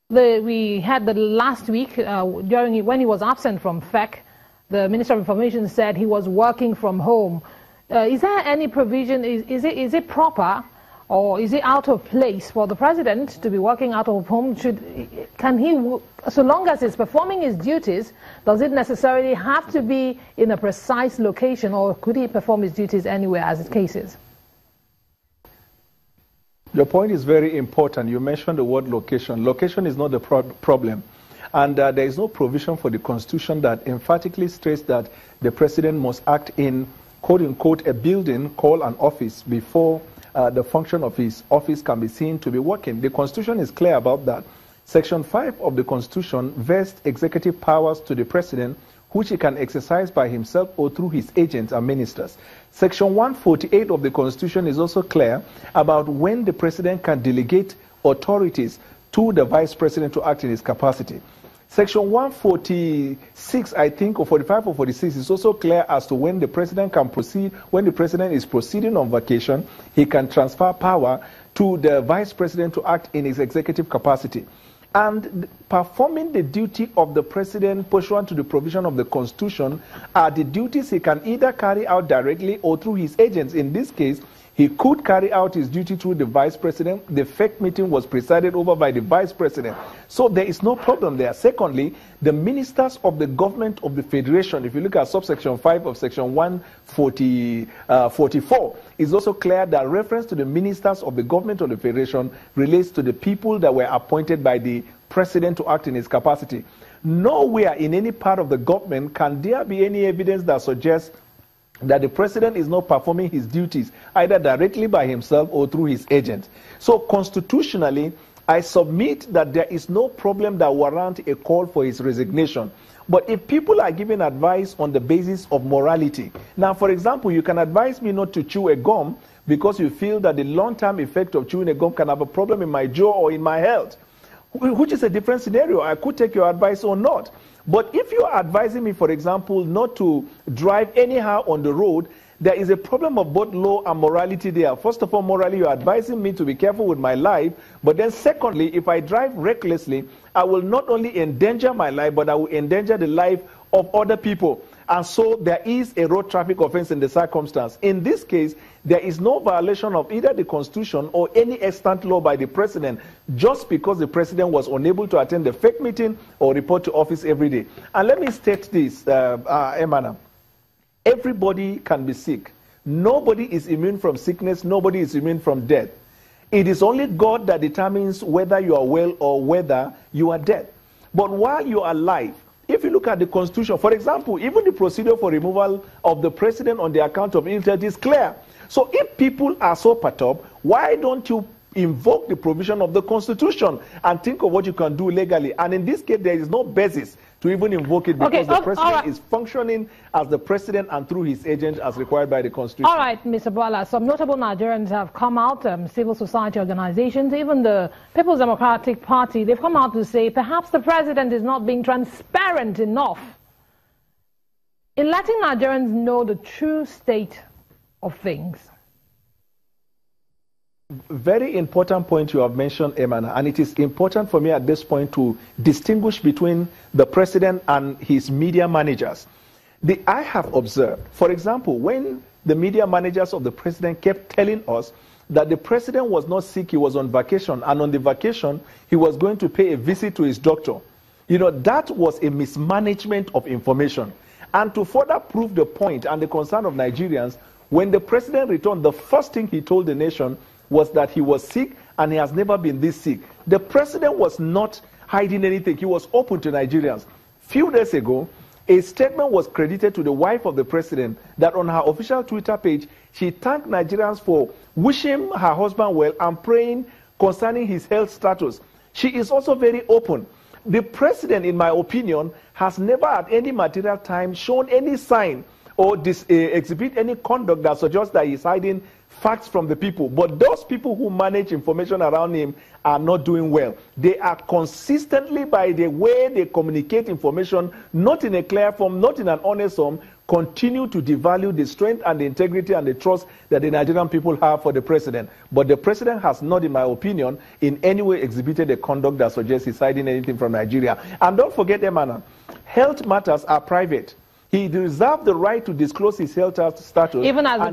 We had the last week, when he was absent from FEC, the Minister of Information said he was working from home. Is there any provision, is it proper or is it out of place for the President to be working out of home? Can he, so long as he's performing his duties, does it necessarily have to be in a precise location, or could he perform his duties anywhere as the case is? Your point is very important. You mentioned the word location. Location is not the problem. And there is no provision for the Constitution that emphatically states that the President must act in, quote-unquote, a building called an office before the function of his office can be seen to be working. The Constitution is clear about that. Section 5 of the Constitution vests executive powers to the President, which he can exercise by himself or through his agents and ministers. Section 148 of the Constitution is also clear about when the President can delegate authorities to the Vice President to act in his capacity. Section 146, I think, or 45 or 46 is also clear as to when the President can proceed, when the President is proceeding on vacation, he can transfer power to the Vice President to act in his executive capacity. And performing the duty of the President pursuant to the provision of the Constitution are the duties he can either carry out directly or through his agents. In this case, he could carry out his duty through the Vice President. The FEC meeting was presided over by the Vice President. So there is no problem there. Secondly, the ministers of the government of the Federation, if you look at subsection 5 of section 144, is also clear that reference to the ministers of the government of the Federation relates to the people that were appointed by the President to act in his capacity. Nowhere in any part of the government can there be any evidence that suggests that the President is not performing his duties either directly by himself or through his agents. So constitutionally, I submit that there is no problem that warrants a call for his resignation. But if people are giving advice on the basis of morality, now, for example, you can advise me not to chew a gum because you feel that the long-term effect of chewing a gum can have a problem in my jaw or in my health, which is a different scenario. I could take your advice or not. But if you are advising me, for example, not to drive anyhow on the road, there is a problem of both law and morality there. First of all, morally, you are advising me to be careful with my life. But then secondly, if I drive recklessly, I will not only endanger my life, but I will endanger the life of other people. And so there is a road traffic offense in the circumstance. In this case, there is no violation of either the Constitution or any extant law by the President just because the President was unable to attend the FEC meeting or report to office every day. And let me state this, Emana. Everybody can be sick. Nobody is immune from sickness. Nobody is immune from death. It is only God that determines whether you are well or whether you are dead. But while you are alive, if you look at the Constitution, for example, even the procedure for removal of the President on the account of illness is clear. So if people are so perturbed, why don't you invoke the provision of the Constitution and think of what you can do legally? And in this case, there is no basis to even invoke it because the President is functioning as the President and through his agents as required by the Constitution. All right, Mr. Bola, some notable Nigerians have come out, civil society organizations, even the People's Democratic Party, they've come out to say perhaps the President is not being transparent enough in letting Nigerians know the true state of things. Very important point you have mentioned, Emana, and it is important for me at this point to distinguish between the President and his media managers. I have observed, for example, when the media managers of the President kept telling us that the President was not sick, he was on vacation, and on the vacation, he was going to pay a visit to his doctor. You know, that was a mismanagement of information. And to further prove the point and the concern of Nigerians, when the President returned, the first thing he told the nation was that he was sick and he has never been this sick. The President was not hiding anything. He was open to Nigerians. Few days ago, a statement was credited to the wife of the President that on her official Twitter page, she thanked Nigerians for wishing her husband well and praying concerning his health status. She is also very open. The President, in my opinion, has never at any material time shown any sign or exhibit any conduct that suggests that he's hiding facts from the people. But those people who manage information around him are not doing well. They are consistently, by the way they communicate information, not in a clear form, not in an honest form, continue to devalue the strength and the integrity and the trust that the Nigerian people have for the president. But the president has not, in my opinion, in any way exhibited a conduct that suggests he's hiding anything from Nigeria. And don't forget, Emmanuel, health matters are private. He reserved the right to disclose his health status. Even as the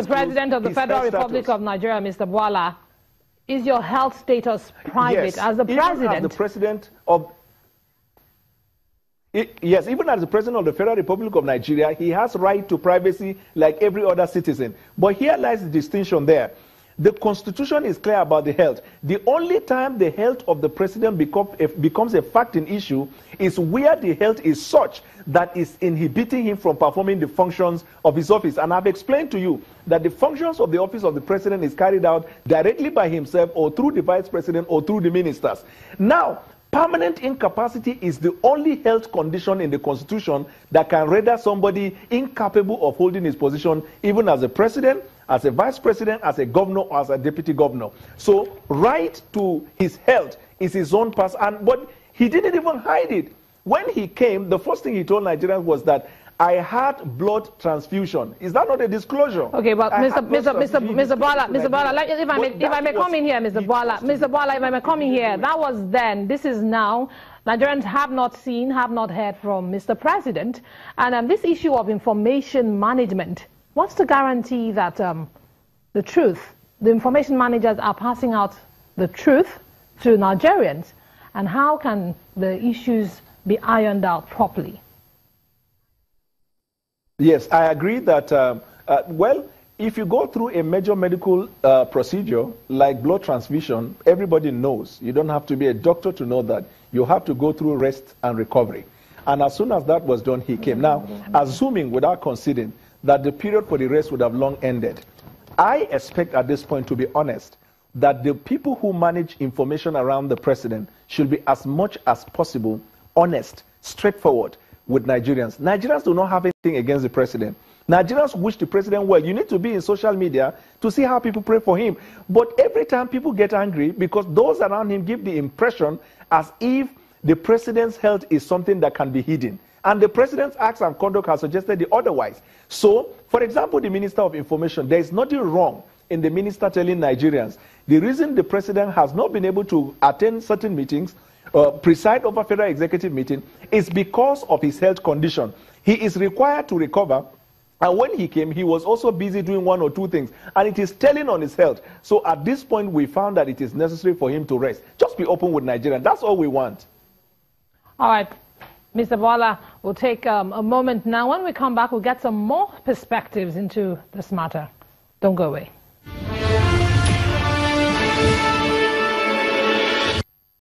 president of the Federal Republic of Nigeria, Mr. Buhari, is your health status private? Yes. As the president? Even as the president of... Yes, even as the president of the Federal Republic of Nigeria, he has right to privacy like every other citizen. But here lies the distinction there. The Constitution is clear about the health. The only time the health of the president becomes a facting issue is where the health is such that is inhibiting him from performing the functions of his office. And I've explained to you that the functions of the office of the president is carried out directly by himself or through the vice president or through the ministers. Now, permanent incapacity is the only health condition in the Constitution that can render somebody incapable of holding his position, even as a president, as a vice president, as a governor, or as a deputy governor. So, right to his health is his own person, but he didn't even hide it. When he came, the first thing he told Nigerians was that I had blood transfusion. Is that not a disclosure? Okay, but Mr. Bala, if I may come in here, Mr. Bala, if I may come in here, that was then. This is now. Nigerians have not seen, have not heard from Mr. President, and this issue of information management. What's the guarantee that the truth, the information managers are passing out the truth to Nigerians, and how can the issues be ironed out properly? Yes, I agree that, well, if you go through a major medical procedure like blood transfusion, everybody knows. You don't have to be a doctor to know that. You have to go through rest and recovery. And as soon as that was done, he came. Now, assuming without conceding that the period for the rest would have long ended, I expect at this point, to be honest, that the people who manage information around the president should be as much as possible honest, straightforward with Nigerians. Nigerians do not have anything against the president. Nigerians wish the president well. You need to be in social media to see how people pray for him. But every time people get angry because those around him give the impression as if the president's health is something that can be hidden. And the president's acts and conduct has suggested the otherwise. So, for example, the Minister of Information, there is nothing wrong in the minister telling Nigerians the reason the president has not been able to attend certain meetings, preside over federal executive meeting, is because of his health condition. He is required to recover, and when he came, he was also busy doing one or two things, and it is telling on his health. So at this point, we found that it is necessary for him to rest. Just be open with Nigerians. That's all we want. All right. Mr. Bola, we'll take a moment now. When we come back, we'll get some more perspectives into this matter. Don't go away.